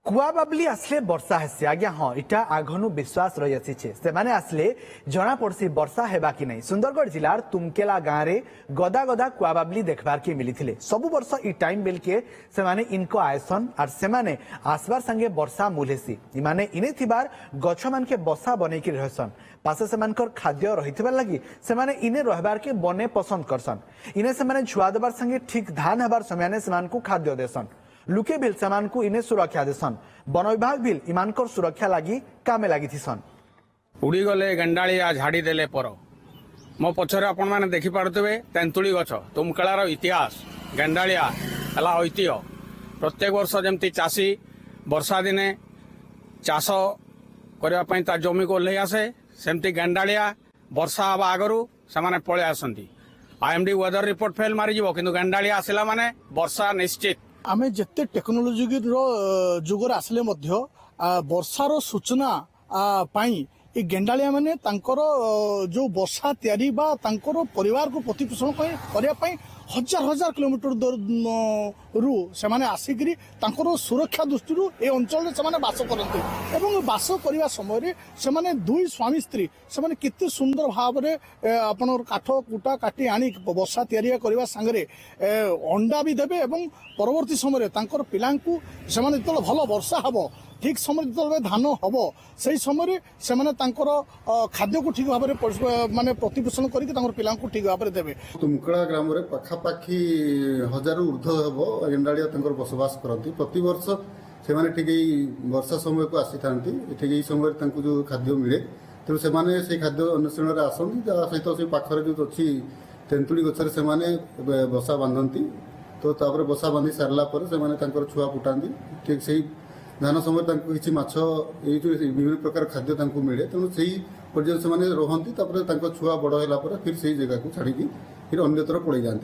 कुआ बाबली आसले वर्षा हेसी आज्ञा हाँ इटा आघनु विश्वास रही आसी से माने आसले जना पड़सी वर्षा हेबा कि नहीं। सुंदरगढ़ जिलार तुमकेला गाँव में गदा गदा कुआ बाबली देखबार के मिली थे। सबु वर्ष इ टाइम बेल के से माने इनको आयसन और से माने आसबार संगे वर्षा मुलेसी इमाने इने थिबार गछ मान के बसा बने की रहसन पासे से मानकर खाद्य रहितबार लगी से माने इने रहबार के बने पसंद करसन। इने से माने छुआ देबार संगे ठीक धान हेबार समय से मान को खाद्य देसन। लुके बिल समान को इने सुरक्षा देसन। वन विभाग बिल इमानकर सुरक्षा लगी कामे लगी थीसन। उड़ी गले गंडालिया झाड़ी देले पर मो पछरे आपण माने देखि पारुतबे तेंतुली गछ तुमकेलार इतिहास गंडालिया हला ऐतिह्य। प्रत्येक वर्ष जेमती चाषी वर्षा दिने चाष करबा पई ता जमी को ओल्हे आसे सेमती गंडालिया वर्षा हवा आगरू से पळे आसंती। आईएमडी वेदर रिपोर्ट फेल मारी जीवो किंतु गंडालिया आसिला माने वर्षा निश्चित। आमे जिते टेक्नोलोजी जुगर आसले वर्षार सूचना पाई ये गेंडालिया माने तांकर जो वर्षा तैयारी बा तांकर परिवार को प्रतिपोषण करने हजार हजार किलोमीटर रु से माने आसिकरी तांकर सुरक्षा दृष्टि ए अंचल से माने बास करते एवं बास करने समय से माने दुई स्वामी स्त्री से माने कितने सुंदर भाव में आपन काठ कुटा काटी आनी वर्षा तैयारी करने सांगरे अंडा भी देवे एवं परवर्ती समय तांकर पिलांकु से माने जो भल वर्षा हबो ठीक समय जो धान हम से समय से खाद्य को ठीक भाव माने प्रतिपोषण करके पिला ठीक भाव में देवे। तुमकेला ग्राम में पखापाखि 1000 ऊर्ध हम गेंडालिया बसवास करती। प्रति वर्ष से ठीक वर्षा समय को आसी था ठीक समय जो खाद्य मिले तेणु से खाद्य अन्वेषण आसती सहित से पाखर जो अच्छी तेंतुली गचर से बसा बांधती तो तापर बसा बांधि सारा पर छुआ फुटाती ठीक से धान समय किसी माछ ये विभिन्न प्रकार खाद्य मिले तेणु से पर्याय से रहती छुआ बड़ है फिर से जगह को छाड़ी फिर अन्यत्र पड़े जाते।